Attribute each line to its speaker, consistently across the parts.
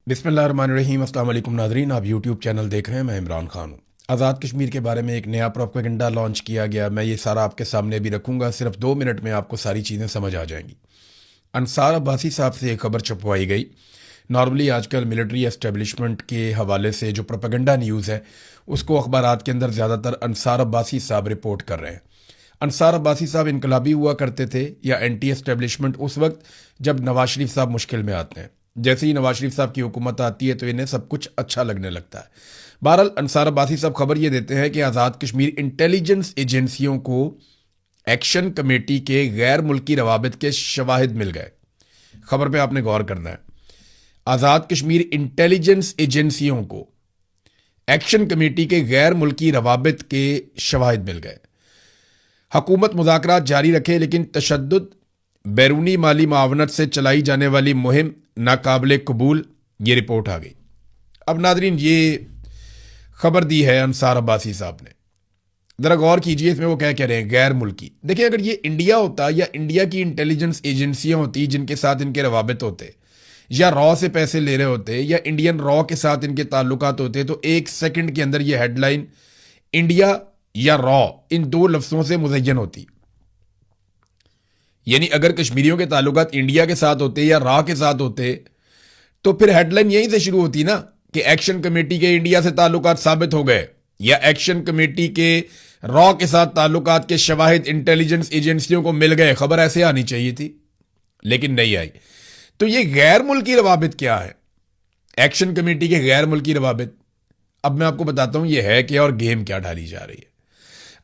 Speaker 1: बिस्मिल्लाहिर्रहमानिर्रहीम। अस्सलाम वालेकुम नाज़रीन, आप यूट्यूब चैनल देख रहे हैं। मैं इमरान खान हूँ। आज़ाद कश्मीर के बारे में एक नया प्रोपेगेंडा लॉन्च किया गया। मैं ये सारा आपके सामने भी रखूँगा, सिर्फ 2 मिनट में आपको सारी चीज़ें समझ आ जाएंगी। अंसार अब्बासी साहब से एक खबर छपवाई गई। नॉर्मली आजकल मिलिट्री एस्टेब्लिशमेंट के हवाले से जो प्रोपेगेंडा न्यूज़ है उसको अखबारात के अंदर ज़्यादातर अंसार अब्बासी साहब रिपोर्ट कर रहे हैं। अंसार अब्बासी साहब इनकलाबी हुआ करते थे या एंटी एस्टेब्लिशमेंट उस वक्त जब नवाज शरीफ साहब मुश्किल में आते हैं। जैसे ही नवाज शरीफ साहब की हुकूमत आती है तो इन्हें सब कुछ अच्छा लगने लगता है। बहरहाल अंसार अब्बासी साहब खबर ये देते हैं कि आज़ाद कश्मीर इंटेलिजेंस एजेंसियों को एक्शन कमेटी के गैर मुल्की रवाबित के शवाहिद मिल गए। खबर पे आपने गौर करना है। आज़ाद कश्मीर इंटेलिजेंस एजेंसियों को एक्शन कमेटी के गैर मुल्की रवाबित के शवाहिद मिल गए। हुकूमत मुज़ाकरात जारी रखे लेकिन तशद्दुद, बैरूनी माली मावनत से चलाई जाने वाली मुहिम नाकाबिले कबूल, ये रिपोर्ट आ गई। अब नादरीन, ये खबर दी है अंसार अब्बासी साहब ने। ज़रा गौर कीजिए इसमें वो क्या कह रहे हैं, गैर मुल्की। देखिए, अगर ये इंडिया होता या इंडिया की इंटेलिजेंस एजेंसियां होती जिनके साथ इनके रवाबित होते, या रॉ से पैसे ले रहे होते, या इंडियन रॉ के साथ इनके ताल्लुकात होते, तो 1 सेकंड के अंदर ये हेडलाइन इंडिया या रॉ इन 2 लफ्जों से मुज़य्यन होती। यानी अगर कश्मीरियों के ताल्लुकात इंडिया के साथ होते या रॉ के साथ होते तो फिर हेडलाइन यहीं से शुरू होती ना कि एक्शन कमेटी के इंडिया से ताल्लुकात साबित हो गए, या एक्शन कमेटी के रॉ के साथ ताल्लुकात के शवाहिद इंटेलिजेंस एजेंसियों को मिल गए। खबर ऐसे आनी चाहिए थी, लेकिन नहीं आई। तो ये गैर मुल्की रवाबित क्या है, एक्शन कमेटी के गैर मुल्की रवाबित? अब मैं आपको बताता हूं ये है क्या और गेम क्या ढाली जा रही है।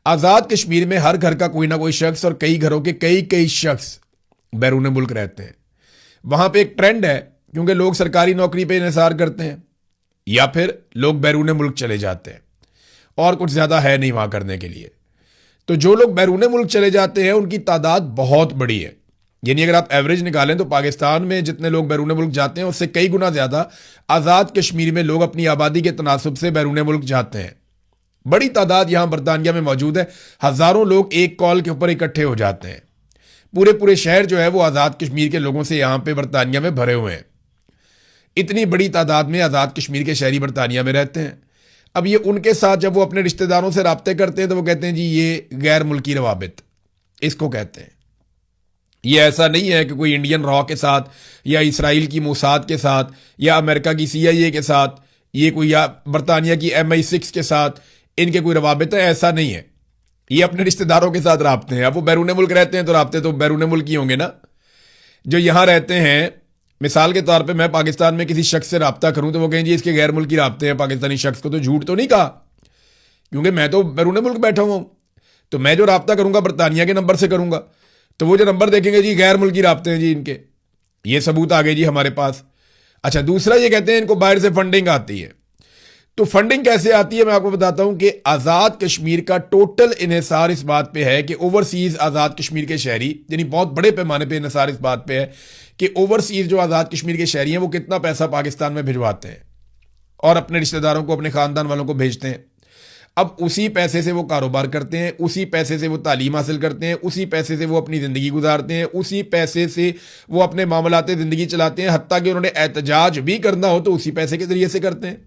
Speaker 1: आज़ाद कश्मीर में हर घर का कोई ना कोई शख्स और कई घरों के कई कई शख्स बैरून मुल्क रहते हैं। वहां पे एक ट्रेंड है, क्योंकि लोग सरकारी नौकरी पे इंहिसार करते हैं या फिर लोग बैरून मुल्क चले जाते हैं और कुछ ज़्यादा है नहीं वहां करने के लिए। तो जो लोग बैरून मुल्क चले जाते हैं उनकी तादाद बहुत बड़ी है। यानी अगर आप एवरेज निकालें तो पाकिस्तान में जितने लोग बैरून मुल्क जाते हैं उससे कई गुना ज़्यादा आज़ाद कश्मीर में लोग अपनी आबादी के तनासुब से बैरून मुल्क जाते हैं। बड़ी तादाद यहां बरतानिया में मौजूद है। हजारों लोग एक कॉल के ऊपर इकट्ठे हो जाते हैं। पूरे पूरे शहर जो है वो आज़ाद कश्मीर के लोगों से यहां पे बरतानिया में भरे हुए हैं। इतनी बड़ी तादाद में आज़ाद कश्मीर के शहरी बरतानिया में रहते हैं। अब ये उनके साथ जब वो अपने रिश्तेदारों से राब्ते करते हैं तो वो कहते हैं जी ये गैर मुल्की रवाबित इसको कहते हैं। ये ऐसा नहीं है कि कोई इंडियन रॉ के साथ या इसराइल की मोसाद के साथ या अमेरिका की CIA के साथ, ये कोई या बरतानिया की MI6 के साथ इनके कोई रवाबित है, ऐसा नहीं है। ये अपने रिश्तेदारों के साथ राब्ते हैं। अब वो बैरून मुल्क रहते हैं तो राब्ते तो बैरून मुल्क ही होंगे ना। जो यहां रहते हैं, मिसाल के तौर पे मैं पाकिस्तान में किसी शख्स से राब्ता करूं तो वो कहें जी इसके गैर मुल्की राब्ते हैं पाकिस्तानी शख्स को, तो झूठ तो नहीं कहा, क्योंकि मैं तो बैरून मुल्क बैठा हुआ हूं। तो मैं जो राब्ता करूंगा बरतानिया के नंबर से करूंगा, तो वो जो नंबर देखेंगे जी गैर मुल्की राब्ते हैं जी इनके, ये सबूत आ गए जी हमारे पास। अच्छा, दूसरा ये कहते हैं इनको बाहर से फंडिंग आती है। तो फंडिंग कैसे आती है मैं आपको बताता हूं कि आज़ाद कश्मीर का टोटल इन्हिसार इस बात पे है कि ओवरसीज आज़ाद कश्मीर के शहरी, यानी बहुत बड़े पैमाने पे इन्हिसार इस बात पे है कि ओवरसीज जो आज़ाद कश्मीर के शहरी हैं वो कितना पैसा पाकिस्तान में भिजवाते हैं और अपने रिश्तेदारों को, अपने खानदान वालों को भेजते हैं। अब उसी पैसे से वो कारोबार करते हैं, उसी पैसे से वो तालीम हासिल करते हैं, उसी पैसे से वो अपनी ज़िंदगी गुजारते हैं, उसी पैसे से वो अपने मामलाते ज़िंदगी चलाते हैं। हत्ता कि उन्होंने एहतजाज भी करना हो तो उसी पैसे के ज़रिए से करते हैं।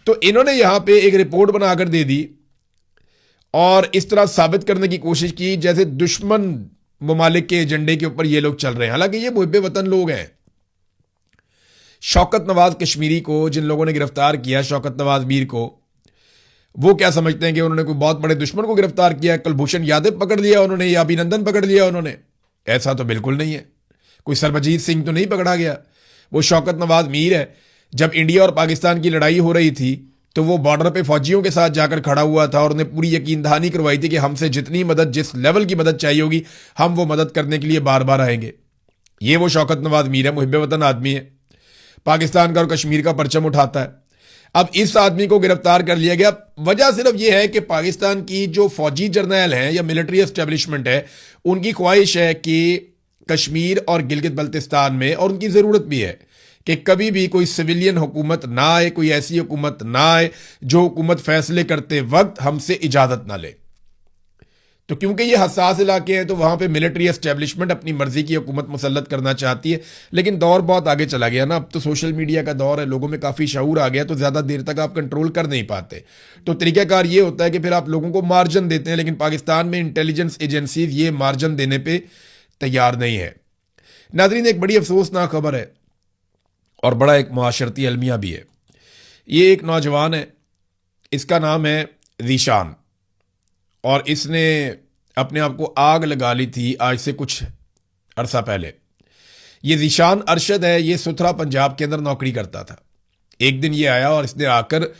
Speaker 1: तो इन्होंने यहां पे एक रिपोर्ट बनाकर दे दी और इस तरह साबित करने की कोशिश की जैसे दुश्मन ममालिक के एजेंडे के ऊपर ये लोग चल रहे हैं। हालांकि ये मुहिब्बे वतन लोग हैं। शौकत नवाज कश्मीरी को जिन लोगों ने गिरफ्तार किया, शौकत नवाज मीर को, वो क्या समझते हैं कि उन्होंने कोई बहुत बड़े दुश्मन को गिरफ्तार किया, कुलभूषण यादव पकड़ लिया उन्होंने या अभिनंदन पकड़ लिया उन्होंने? ऐसा तो बिल्कुल नहीं है। कोई सरबजीत सिंह तो नहीं पकड़ा गया। वो शौकत नवाज मीर है। जब इंडिया और पाकिस्तान की लड़ाई हो रही थी तो वो बॉर्डर पे फौजियों के साथ जाकर खड़ा हुआ था और उन्हें पूरी यकीन दहानी करवाई थी कि हमसे जितनी मदद, जिस लेवल की मदद चाहिए होगी, हम वो मदद करने के लिए बार बार आएंगे। ये वो शौकत नवाज मीर है, मुहिब्बे वतन आदमी है, पाकिस्तान का और कश्मीर का परचम उठाता है। अब इस आदमी को गिरफ्तार कर लिया गया। वजह सिर्फ यह है कि पाकिस्तान की जो फौजी जर्नैल हैं या मिलिट्री एस्टेब्लिशमेंट है, उनकी ख्वाहिश है कि कश्मीर और गिलगित बल्तिस्तान में, और उनकी ज़रूरत भी है कि कभी भी कोई सिविलियन हुकूमत ना आए, कोई ऐसी हुकूमत ना आए जो हुकूमत फैसले करते वक्त हमसे इजाज़त ना ले। तो क्योंकि ये हसास इलाके हैं तो वहां पे मिलिट्री एस्टेब्लिशमेंट अपनी मर्जी की हुकूमत मुसल्लत करना चाहती है, लेकिन दौर बहुत आगे चला गया ना। अब तो सोशल मीडिया का दौर है, लोगों में काफ़ी शऊर आ गया, तो ज़्यादा देर तक आप कंट्रोल कर नहीं पाते। तो तरीक़ाकार ये होता है कि फिर आप लोगों को मार्जिन देते हैं, लेकिन पाकिस्तान में इंटेलिजेंस एजेंसीज ये मार्जिन देने पर तैयार नहीं है। नाज़रीन, एक बड़ी अफसोसनाक खबर है और बड़ा एक मुआशरती अलमिया भी है। ये एक नौजवान है, इसका नाम है ज़ीशान, और इसने अपने आप को आग लगा ली थी आज से कुछ अरसा पहले। ये ज़ीशान अरशद है, ये सुथरा पंजाब के अंदर नौकरी करता था। एक दिन ये आया और इसने आकर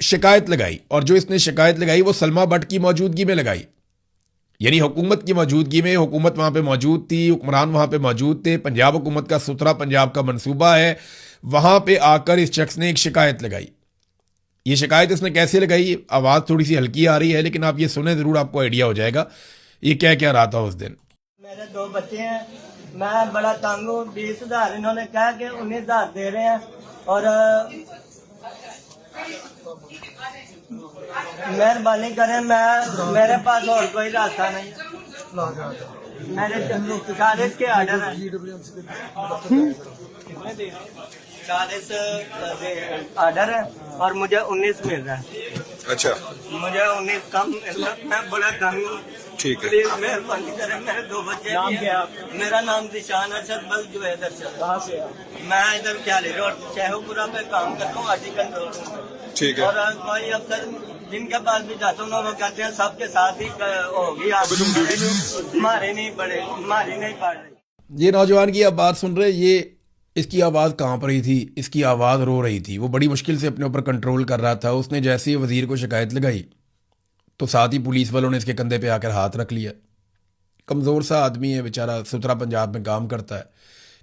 Speaker 1: शिकायत लगाई, और जो इसने शिकायत लगाई वो सलमा भट्ट की मौजूदगी में लगाई, यानी हुकूमत की मौजूदगी में। हुकूमत वहाँ पे मौजूद थी, हुक्मरान वहाँ पे मौजूद थे, पंजाब हुकूमत का सुथरा पंजाब का मंसूबा है। वहाँ पे आकर इस शख्स ने एक शिकायत लगाई। ये शिकायत इसने कैसे लगाई, आवाज़ थोड़ी सी हल्की आ रही है, लेकिन आप ये सुने ज़रूर, आपको आइडिया हो जाएगा ये क्या क्या रहा था उस दिन।
Speaker 2: मेरे 2 बच्चे हैं, मैं बड़ा तंग हूँ। 20,000 इन्होंने कहा कि 19,000 दे रहे हैं, और मेहरबानी करें, मेरे पास और कोई रास्ता नहीं है। मेरे 40 के ऑर्डर है, 40 ऑर्डर है, और मुझे 19 मिल रहा है।
Speaker 3: अच्छा,
Speaker 2: मुझे 19 कम मिल रहा है। मैं बड़ा तंग हूँ,
Speaker 3: ठीक है।
Speaker 2: प्लीज मेहरबानी करें। मेरे 2 बच्चे। नाम क्या है? मेरा नाम ज़ीशान अरशद बल जुवैद अरशद। कहाँ से? मैं इधर क्याली रोड शेखुपुरा पे काम करता हूँ, आरटी कंट्रोल रूम।
Speaker 3: ठीक है।
Speaker 2: और कोई अफसर जिनके पास भी जाता हूँ वो कहते हैं सबके साथ ही होगी, हमारे नहीं पड़े, हमारी नहीं पड़ रही।
Speaker 1: ये नौजवान की आप बात सुन रहे, ये इसकी आवाज़ कांप रही थी, इसकी आवाज़ रो रही थी, वो बड़ी मुश्किल से अपने ऊपर कंट्रोल कर रहा था। उसने जैसे ही वज़ीर को शिकायत लगाई तो साथ ही पुलिस वालों ने इसके कंधे पे आकर हाथ रख लिया। कमज़ोर सा आदमी है बेचारा, सुथरा पंजाब में काम करता है।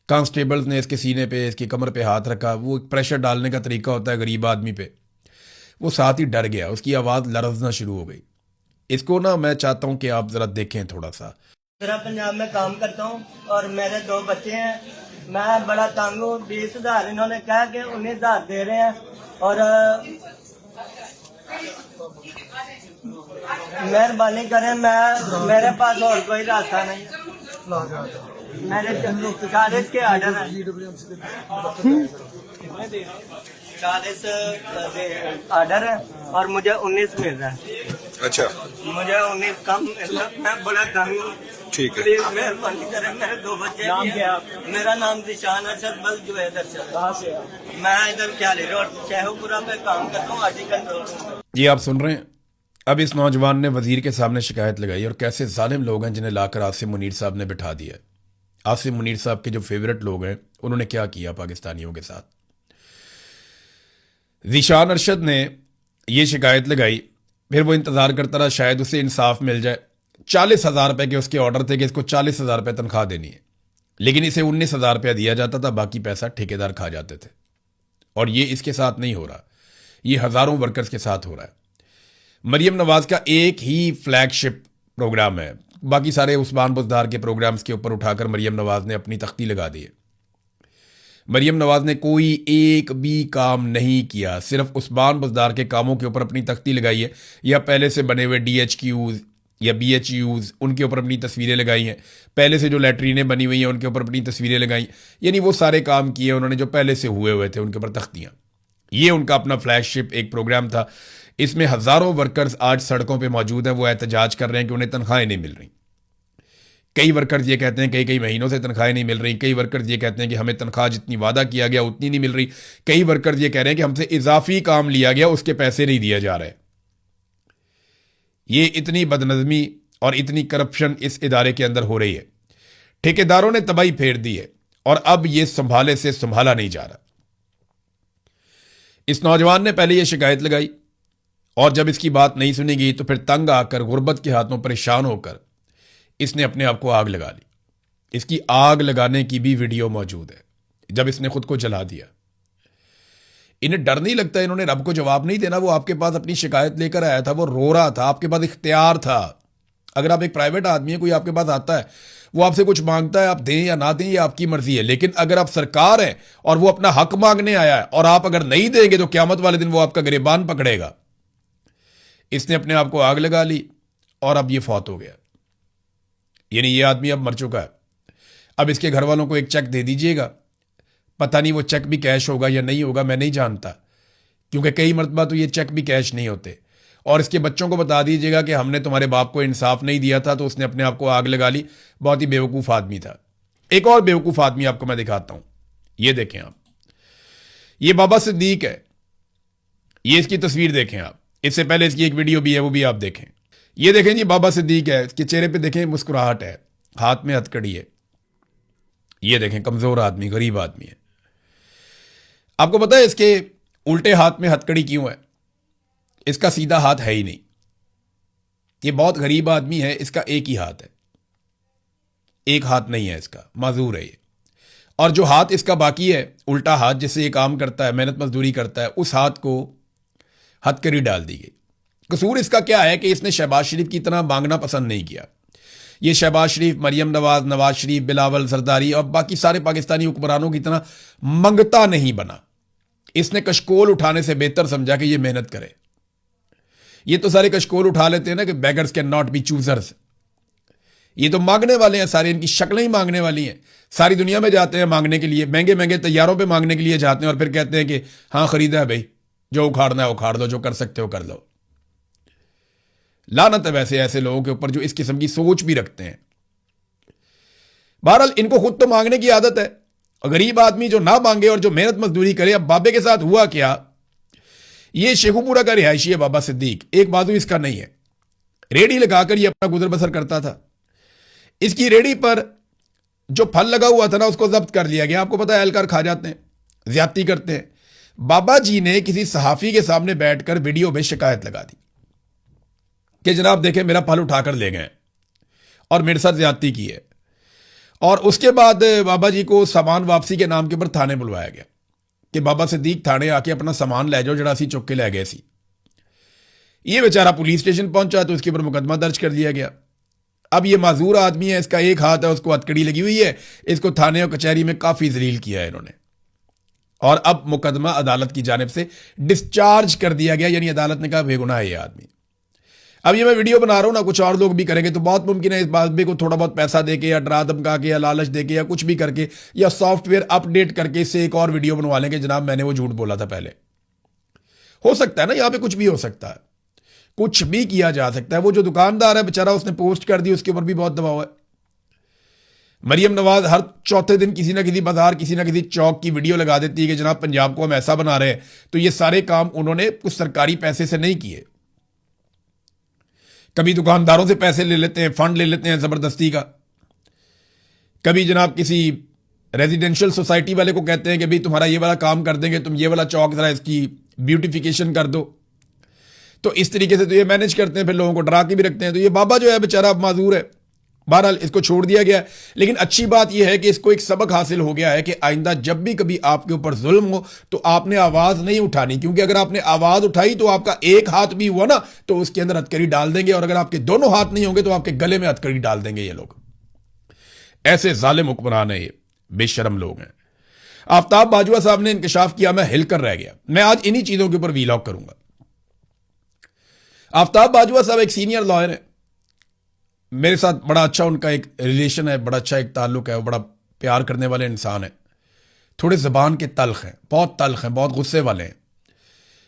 Speaker 1: कांस्टेबल्स ने इसके सीने पे, इसकी कमर पे हाथ रखा। वो एक प्रेशर डालने का तरीका होता है गरीब आदमी पे। वो साथ ही डर गया, उसकी आवाज़ लरजना शुरू हो गई। इसको ना मैं चाहता हूँ कि आप ज़रा देखें थोड़ा सा।
Speaker 2: मेरा पंजाब में काम करता हूँ और मेरे 2 बच्चे हैं, मैं बड़ा तंग हूँ। 20,000 इन्होंने कहा कि 19,000 दे रहे हैं, और मेहरबानी करें, मेरे पास और कोई रास्ता नहीं है। मेरे 40 के ऑर्डर है, 40 ऑर्डर है, और मुझे 19 मिल रहा है।
Speaker 3: अच्छा,
Speaker 2: मुझे 19 कम मिल रहा है। मैं बड़ा तंग हूँ,
Speaker 3: ठीक है।
Speaker 2: प्लीज मेहरबानी करें। मेरे 2 बच्चे। नाम क्या है? मेरा नाम ज़ीशान अरशद बल जुवैद अरशद। कहाँ से? मैं इधर क्याली रोड शेखुपुरा पे काम करता हूँ, आरटी कंट्रोल रूम।
Speaker 1: ये आप सुन रहे हैं, अब इस नौजवान ने वज़ीर के सामने शिकायत लगाई, और कैसे जालिम लोग हैं जिन्हें लाकर आसिम मुनीर साहब ने बिठा दिया। आसिम मुनीर साहब के जो फेवरेट लोग हैं उन्होंने क्या किया पाकिस्तानियों के साथ। ज़ीशान अरशद ने ये शिकायत लगाई, फिर वो इंतज़ार करता रहा शायद उसे इंसाफ मिल जाए। 40,000 रुपये के उसके ऑर्डर थे कि इसको 40,000 रुपये तनख्वाह देनी है, लेकिन इसे 19,000 रुपया दिया जाता था, बाकी पैसा ठेकेदार खा जाते थे। और ये इसके साथ नहीं हो रहा, ये हज़ारों वर्कर्स के साथ हो रहा है। मरियम नवाज का एक ही फ्लैगशिप प्रोग्राम है, बाकी सारे उस्मान बुज़दार के प्रोग्राम्स के ऊपर उठाकर मरियम नवाज ने अपनी तख्ती लगा दी है। मरियम नवाज ने कोई एक भी काम नहीं किया, सिर्फ उस्मान बुज़दार के कामों के ऊपर अपनी तख्ती लगाई है, या पहले से बने हुए DHQs या BHUs उनके ऊपर अपनी तस्वीरें लगाई हैं, पहले से जो लैट्रीनें बनी हुई हैं उनके ऊपर अपनी तस्वीरें लगाई, यानी वो सारे काम किए उन्होंने जो पहले से हुए थे उनके ऊपर तख्तियाँ। ये उनका अपना फ्लैगशिप एक प्रोग्राम था। इसमें हज़ारों वर्कर्स आज सड़कों पे मौजूद हैं, वो एहतजाज कर रहे हैं कि उन्हें तनख्वाहें नहीं मिल रही। कई वर्कर्स ये कहते हैं कई महीनों से तनख्वाहें नहीं मिल रही। कई वर्कर्स ये कहते हैं कि हमें तनख्वाह जितनी वादा किया गया उतनी नहीं मिल रही। कई वर्कर्स ये कह रहे हैं कि हमसे इजाफी काम लिया गया, उसके पैसे नहीं दिए जा रहे। ये इतनी बदनज़मी और इतनी करप्शन इस इदारे के अंदर हो रही है, ठेकेदारों ने तबाही फेर दी है, और अब ये संभाले से संभाला नहीं जा रहा। इस नौजवान ने पहले ये शिकायत लगाई, और जब इसकी बात नहीं सुनी गई तो फिर तंग आकर, गुर्बत के हाथों परेशान होकर इसने अपने आप को आग लगा ली। इसकी आग लगाने की भी वीडियो मौजूद है, जब इसने खुद को जला दिया। इन्हें डर नहीं लगता, इन्होंने रब को जवाब नहीं देना। वो आपके पास अपनी शिकायत लेकर आया था, वो रो रहा था, आपके पास इख्तियार था। अगर आप एक प्राइवेट आदमी है, कोई आपके पास आता है, वो आपसे कुछ मांगता है, आप दें या ना दें ये आपकी मर्जी है, लेकिन अगर आप सरकार है और वो अपना हक मांगने आया है और आप अगर नहीं देंगे तो क़यामत वाले दिन वो आपका गिरबान पकड़ेगा। इसने अपने आप को आग लगा ली, और अब ये फौत हो गया। यानी ये आदमी अब मर चुका है। अब इसके घर वालों को एक चेक दे दीजिएगा। पता नहीं वो चेक भी कैश होगा या नहीं होगा, मैं नहीं जानता, क्योंकि कई मरतबा तो ये चेक भी कैश नहीं होते। और इसके बच्चों को बता दीजिएगा कि हमने तुम्हारे बाप को इंसाफ नहीं दिया था तो उसने अपने आप को आग लगा ली। बहुत ही बेवकूफ़ आदमी था। एक और बेवकूफ़ आदमी आपको मैं दिखाता हूं। ये देखें आप, ये बाबा सिद्दीक है। ये इसकी तस्वीर देखें आप। इससे पहले इसकी एक वीडियो भी है, वो भी आप देखें। ये देखें जी, बाबा सिद्दीक है। इसके चेहरे पे देखें मुस्कुराहट है, हाथ में हथकड़ी है। ये देखें, कमजोर आदमी, गरीब आदमी है। आपको पता है इसके उल्टे हाथ में हथकड़ी क्यों है? इसका सीधा हाथ है ही नहीं। ये बहुत गरीब आदमी है, इसका एक ही हाथ है, एक हाथ नहीं है इसका, माजूर है ये। और जो हाथ इसका बाकी है, उल्टा हाथ जिससे ये काम करता है, मेहनत मजदूरी करता है, उस हाथ को हथकड़ी डाल दी गई। कसूर इसका क्या है कि इसने शहबाज शरीफ की तरह मांगना पसंद नहीं किया। ये शहबाज शरीफ, मरियम नवाज, नवाज शरीफ, बिलावल जरदारी और बाकी सारे पाकिस्तानी हुक्मरानों की तरह मंगता नहीं बना। इसने कशकोल उठाने से बेहतर समझा कि ये मेहनत करे। ये तो सारे कशकोल उठा लेते हैं ना कि beggars can not be choosers. ये तो मांगने वाले हैं सारे, इनकी शक्लें ही मांगने वाली हैं। सारी दुनिया में जाते हैं मांगने के लिए, महंगे महंगे तैयारों पे मांगने के लिए जाते हैं और फिर कहते हैं कि हाँ खरीदा है भाई, जो उखाड़ना है उखाड़ दो, जो कर सकते हो कर लो। लानत है वैसे ऐसे लोगों के ऊपर जो इस किस्म की सोच भी रखते हैं। बहरहाल इनको खुद तो मांगने की आदत है, और गरीब आदमी जो ना मांगे और जो मेहनत मजदूरी करे। अब बाबे के साथ हुआ क्या, ये शेखुपुरा का रिहायशी है बाबा सिद्दीक। एक बाजू इसका नहीं है, रेडी लगाकर ये अपना गुजर बसर करता था। इसकी रेडी पर जो फल लगा हुआ था ना, उसको जब्त कर लिया गया। आपको पता है एहलकार खा जाते हैं, ज्यादती करते हैं। बाबा जी ने किसी सहाफी के सामने बैठकर वीडियो में शिकायत लगा दी कि जनाब देखें मेरा फल उठाकर ले गए और मेरे साथ ज्यादती की है। और उसके बाद बाबा जी को सामान वापसी के नाम के ऊपर थाने बुलवाया गया कि बाबा सिद्दीक थाने आके अपना सामान ले जाओ जड़ा सी चुक के ले गए सी। ये बेचारा पुलिस स्टेशन पहुंचा तो इसके ऊपर मुकदमा दर्ज कर दिया गया। अब ये माजूर आदमी है, इसका एक हाथ है, उसको हथकड़ी लगी हुई है। इसको थाने और कचहरी में काफी जलील किया है इन्होंने, और अब मुकदमा अदालत की जानिब से डिस्चार्ज कर दिया गया। यानी अदालत ने कहा बेगुनाह है ये आदमी। अब ये मैं वीडियो बना रहा हूं ना, कुछ और लोग भी करेंगे तो बहुत मुमकिन है इस बात को थोड़ा बहुत पैसा देके या डरा धमका के या लालच देके या कुछ भी करके या सॉफ्टवेयर अपडेट करके इससे एक और वीडियो बनवा लेंगे, जनाब मैंने वो झूठ बोला था पहले। हो सकता है ना, यहां पे कुछ भी हो सकता है, कुछ भी किया जा सकता है। वो जो दुकानदार है बेचारा, उसने पोस्ट कर दी, उसके ऊपर भी बहुत दबाव है। मरियम नवाज हर चौथे दिन किसी ना किसी बाजार, किसी ना किसी चौक की वीडियो लगा देती है कि जनाब पंजाब को हम ऐसा बना रहे हैं। तो ये सारे काम उन्होंने कुछ सरकारी पैसे से नहीं किए। कभी दुकानदारों से पैसे ले लेते हैं, फंड ले लेते हैं जबरदस्ती का। कभी जनाब किसी रेजिडेंशियल सोसाइटी वाले को कहते हैं कि भाई तुम्हारा ये वाला काम कर देंगे, तुम ये वाला चौक जरा इसकी ब्यूटिफिकेशन कर दो। तो इस तरीके से तो ये मैनेज करते हैं, फिर लोगों को डरा के भी रखते हैं। तो ये बाबा जो है बेचारा माजूर है। बहरहाल इसको छोड़ दिया गया। लेकिन अच्छी बात यह है कि इसको एक सबक हासिल हो गया है कि आइंदा जब भी कभी आपके ऊपर जुल्म हो तो आपने आवाज नहीं उठानी, क्योंकि अगर आपने आवाज उठाई तो आपका एक हाथ भी हुआ ना तो उसके अंदर हथकड़ी डाल देंगे, और अगर आपके दोनों हाथ नहीं होंगे तो आपके गले में हथकड़ी डाल देंगे ये लोग। ऐसे जालिम हुक्मरान है ये, बेशरम लोग हैं। आफ्ताब बाजवा साहब ने इंकशाफ किया, मैं हिलकर रह गया। मैं आज इन्हीं चीजों के ऊपर वीलॉग करूंगा। आफ्ताब बाजवा साहब एक सीनियर लॉयर है, मेरे साथ बड़ा अच्छा उनका एक रिलेशन है, बड़ा अच्छा एक ताल्लुक है, वो बड़ा प्यार करने वाले इंसान है। थोड़े जबान के तल्ख हैं, बहुत तल्ख हैं, बहुत गुस्से वाले हैं,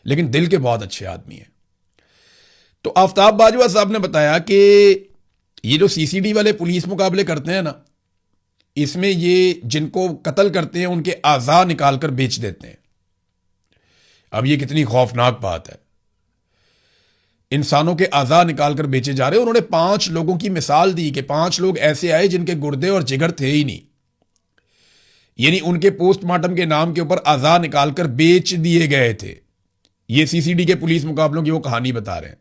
Speaker 1: लेकिन दिल के बहुत अच्छे आदमी हैं। तो आफ्ताब बाजवा साहब ने बताया कि ये जो सीसीडी वाले पुलिस मुकाबले करते हैं ना, इसमें ये जिनको कत्ल करते हैं उनके आज़ा निकाल कर बेच देते हैं। अब ये कितनी खौफनाक बात है, इंसानों के आज़ा निकाल कर बेचे जा रहे हैं। उन्होंने 5 लोगों की मिसाल दी कि 5 लोग ऐसे आए जिनके गुर्दे और जिगर थे ही नहीं, यानी उनके पोस्टमार्टम के नाम के ऊपर आज़ा निकाल कर बेच दिए गए थे। ये सीसीडी के पुलिस मुकाबलों की वो कहानी बता रहे हैं।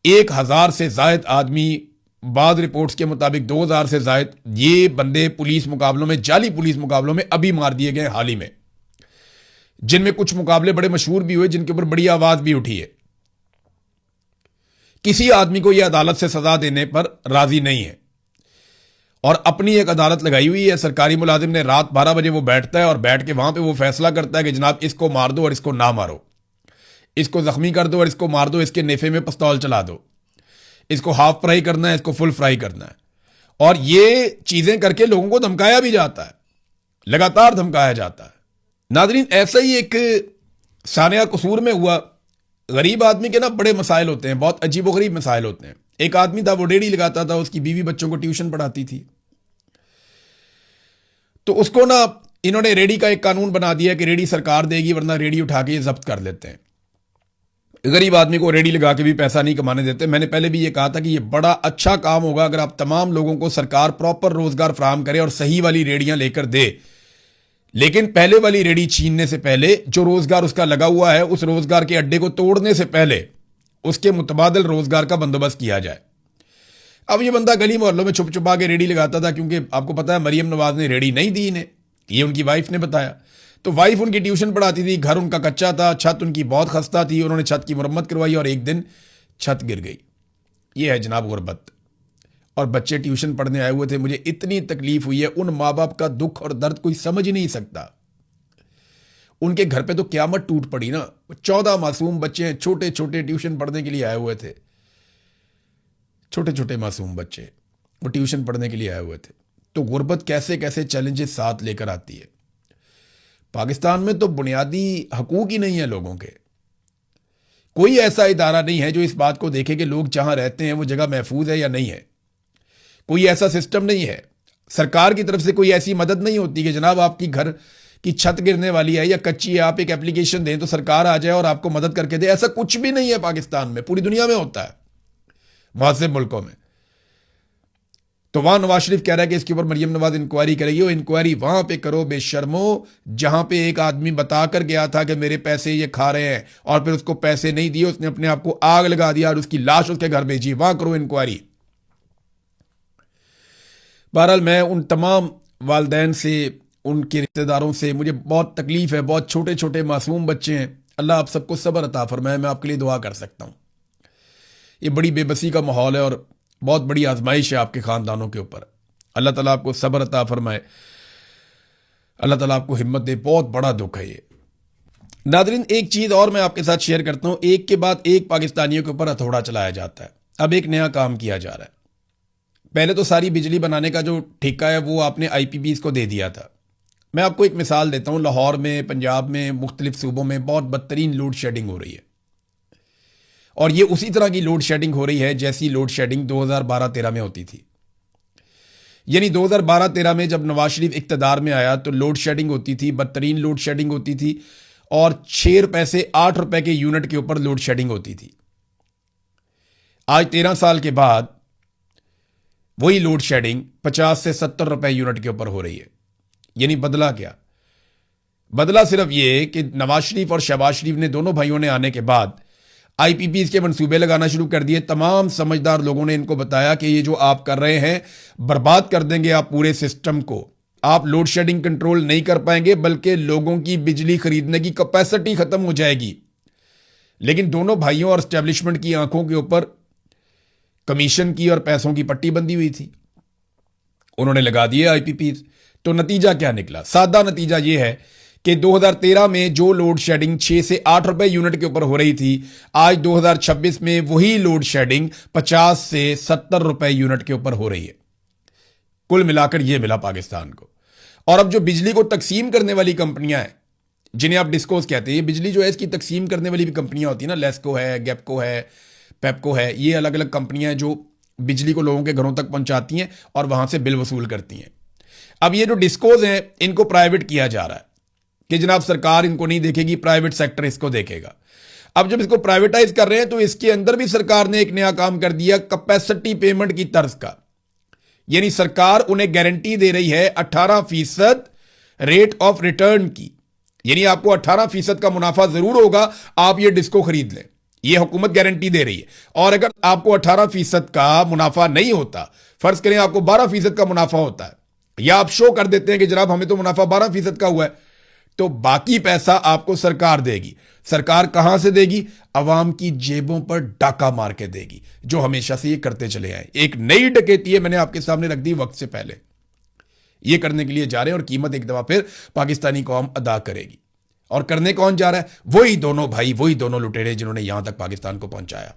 Speaker 1: 1000 से जायद आदमी, बाद रिपोर्ट्स के मुताबिक 2000 से जायद ये बंदे पुलिस मुकाबलों में, जाली पुलिस मुकाबलों में अभी मार दिए गए हाल ही में, जिनमें कुछ मुकाबले बड़े मशहूर भी हुए, जिनके ऊपर बड़ी आवाज भी उठी है। किसी आदमी को यह अदालत से सजा देने पर राजी नहीं है और अपनी एक अदालत लगाई हुई है। सरकारी मुलाजिम ने रात 12 बजे वो बैठता है और बैठ के वहां पे वो फैसला करता है कि जनाब इसको मार दो और इसको ना मारो, इसको जख्मी कर दो और इसको मार दो, इसके नेफे में पिस्तौल चला दो, इसको हाफ फ्राई करना है, इसको फुल फ्राई करना है। और ये चीजें करके लोगों को धमकाया भी जाता है, लगातार धमकाया जाता है। नाज़रीन, ऐसा ही एक सानिया कसूर में हुआ। गरीब आदमी के ना बड़े मसाइल होते हैं, बहुत अजीबोगरीब मसाइल होते हैं। एक आदमी था, वो रेडी लगाता था, उसकी बीवी बच्चों को ट्यूशन पढ़ाती थी। तो उसको ना इन्होंने रेडी का एक कानून बना दिया कि रेडी सरकार देगी, वरना रेडी उठा के ये जब्त कर लेते हैं। गरीब आदमी को रेडी लगा के भी पैसा नहीं कमाने देते। मैंने पहले भी ये कहा था कि ये बड़ा अच्छा काम होगा अगर आप तमाम लोगों को सरकार प्रॉपर रोजगार फराहम करे और सही वाली रेडियां लेकर दे। लेकिन पहले वाली रेडी छीनने से पहले, जो रोजगार उसका लगा हुआ है, उस रोजगार के अड्डे को तोड़ने से पहले उसके मुतबादल रोजगार का बंदोबस्त किया जाए। अब ये बंदा गली मोहल्लों में छुप छुपा के रेडी लगाता था, क्योंकि आपको पता है मरियम नवाज ने रेडी नहीं दी इन्हें, ये उनकी वाइफ ने बताया। तो वाइफ उनकी ट्यूशन पढ़ाती थी, घर उनका कच्चा था, छत उनकी बहुत खस्ता थी, उन्होंने छत की मुरम्मत करवाई और एक दिन छत गिर गई। ये है जनाब गुर्बत। और बच्चे ट्यूशन पढ़ने आए हुए थे। मुझे इतनी तकलीफ हुई है, उन माँ बाप का दुख और दर्द कोई समझ ही नहीं सकता। उनके घर पे तो क्यामत टूट पड़ी ना। 14 मासूम बच्चे हैं, छोटे छोटे, ट्यूशन पढ़ने के लिए आए हुए थे। छोटे छोटे मासूम बच्चे, वो ट्यूशन पढ़ने के लिए आए हुए थे। तो गुर्बत कैसे कैसे चैलेंजेस साथ लेकर आती है। पाकिस्तान में तो बुनियादी हकूक ही नहीं है लोगों के। कोई ऐसा इदारा नहीं है जो इस बात को देखे कि लोग जहां रहते हैं वो जगह महफूज है या नहीं है। कोई ऐसा सिस्टम नहीं है। सरकार की तरफ से कोई ऐसी मदद नहीं होती कि जनाब आपकी घर की छत गिरने वाली है या कच्ची है, आप एक एप्लीकेशन दें तो सरकार आ जाए और आपको मदद करके दे। ऐसा कुछ भी नहीं है पाकिस्तान में, पूरी दुनिया में होता है, मुहज़्ज़ब मुल्कों में। तो वहां नवाज शरीफ कह रहा है कि इसके ऊपर मरियम नवाज इंक्वायरी करेगी। वो इंक्वायरी वहां पे करो बेशर्मो, जहां पे एक आदमी बताकर गया था कि मेरे पैसे ये खा रहे हैं और फिर उसको पैसे नहीं दिए, उसने अपने आप को आग लगा दिया और उसकी लाश उसके घर भेजी। वहां करो इंक्वायरी। बहरहाल मैं उन तमाम वालदैन से, उनके रिश्तेदारों से, मुझे बहुत तकलीफ है। बहुत छोटे छोटे मासूम बच्चे हैं। अल्लाह आप सबको सब्र अता फरमाए। मैं आपके लिए दुआ कर सकता हूं। ये बड़ी बेबसी का माहौल है और बहुत बड़ी आजमाइश है आपके ख़ानदानों के ऊपर। अल्लाह ताला आपको सब्र अता फरमाए, अल्लाह ताला आपको हिम्मत दे। बहुत बड़ा दुख है ये। नादरीन, एक चीज़ और मैं आपके साथ शेयर करता हूँ। एक के बाद एक पाकिस्तानियों के ऊपर हथौड़ा चलाया जाता है। अब एक नया काम किया जा रहा है। पहले तो सारी बिजली बनाने का जो ठेका है वो आपने IPPs को दे दिया था। मैं आपको एक मिसाल देता हूँ। लाहौर में, पंजाब में, मुख्तलिफ सूबों में बहुत बदतरीन लोड शेडिंग हो रही है। और ये उसी तरह की लोड शेडिंग हो रही है जैसी लोड शेडिंग 2012-13 में होती थी। यानी 2012-13 में जब नवाज शरीफ इक्तदार में आया तो लोड शेडिंग होती थी, बदतरीन लोड शेडिंग होती थी और 6 रुपए से 8 रुपए के यूनिट के ऊपर लोड शेडिंग होती थी। आज 13 साल के बाद वही लोड शेडिंग 50 से 70 रुपए यूनिट के ऊपर हो रही है। यानी बदला क्या? बदला सिर्फ ये कि नवाज शरीफ और शहबाज शरीफ ने, दोनों भाइयों ने आने के बाद IPPs के मंसूबे लगाना शुरू कर दिए। तमाम समझदार लोगों ने इनको बताया कि ये जो आप कर रहे हैं बर्बाद कर देंगे आप पूरे सिस्टम को। आप लोड शेडिंग कंट्रोल नहीं कर पाएंगे, बल्कि लोगों की बिजली खरीदने की कैपेसिटी खत्म हो जाएगी। लेकिन दोनों भाइयों और एस्टेब्लिशमेंट की आंखों के ऊपर कमीशन की और पैसों की पट्टी बंधी हुई थी। उन्होंने लगा दिए IPPs। तो नतीजा क्या निकला? सादा नतीजा यह है कि 2013 में जो लोड शेडिंग 6 से 8 रुपए यूनिट के ऊपर हो रही थी, आज 2026 में वही लोड शेडिंग 50 से 70 रुपए यूनिट के ऊपर हो रही है। कुल मिलाकर यह मिला पाकिस्तान को। और अब जो बिजली को तकसीम करने वाली कंपनियां हैं, जिन्हें आप डिस्कोस कहते हैं, ये बिजली जो है इसकी तकसीम करने वाली भी कंपनियां होती है ना, लेस्को है, गैपको है, पेपको है। ये अलग अलग कंपनियां हैं जो बिजली को लोगों के घरों तक पहुंचाती हैं और वहां से बिल वसूल करती हैं। अब ये जो डिस्कोज हैं इनको प्राइवेट किया जा रहा है कि जनाब सरकार इनको नहीं देखेगी, प्राइवेट सेक्टर इसको देखेगा। अब जब इसको प्राइवेटाइज कर रहे हैं तो इसके अंदर भी सरकार ने एक नया काम कर दिया, कैपेसिटी पेमेंट की तर्ज का। यानी सरकार उन्हें गारंटी दे रही है 18% रेट ऑफ रिटर्न की। यानी आपको 18% का मुनाफा जरूर होगा, आप ये डिस्को खरीद लें, ये हुकूमत गारंटी दे रही है। और अगर आपको 18% का मुनाफा नहीं होता, फर्ज करें आपको 12% का मुनाफा होता है, या आप शो कर देते हैं कि जनाब हमें तो मुनाफा 12% का हुआ है, तो बाकी पैसा आपको सरकार देगी। सरकार कहां से देगी? अवाम की जेबों पर डाका मार के देगी, जो हमेशा से ये करते चले आए। एक नई डकैती है, मैंने आपके सामने रख दी वक्त से पहले। ये करने के लिए जा रहे हैं और कीमत एक दफा फिर पाकिस्तानी कौम अदा करेगी। और करने कौन जा रहा है? वही दोनों भाई, वही दोनों लुटेरे जिन्होंने यहां तक पाकिस्तान को पहुंचाया।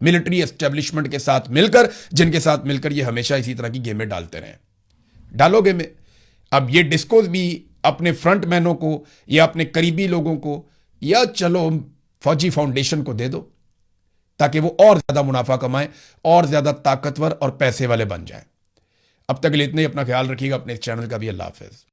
Speaker 1: मिलिट्री एस्टेब्लिशमेंट के साथ मिलकर, जिनके साथ मिलकर ये हमेशा इसी तरह की गेमें डालते रहे। डालो गेमें। अब ये डिस्कोज भी अपने फ्रंटमैनों को या अपने करीबी लोगों को या चलो फौजी फाउंडेशन को दे दो, ताकि वो और ज्यादा मुनाफा कमाएं, और ज्यादा ताकतवर और पैसे वाले बन जाएं। अब तक के लिए इतने ही। अपना ख्याल रखिएगा, अपने इस चैनल का भी। अल्लाह हाफिज।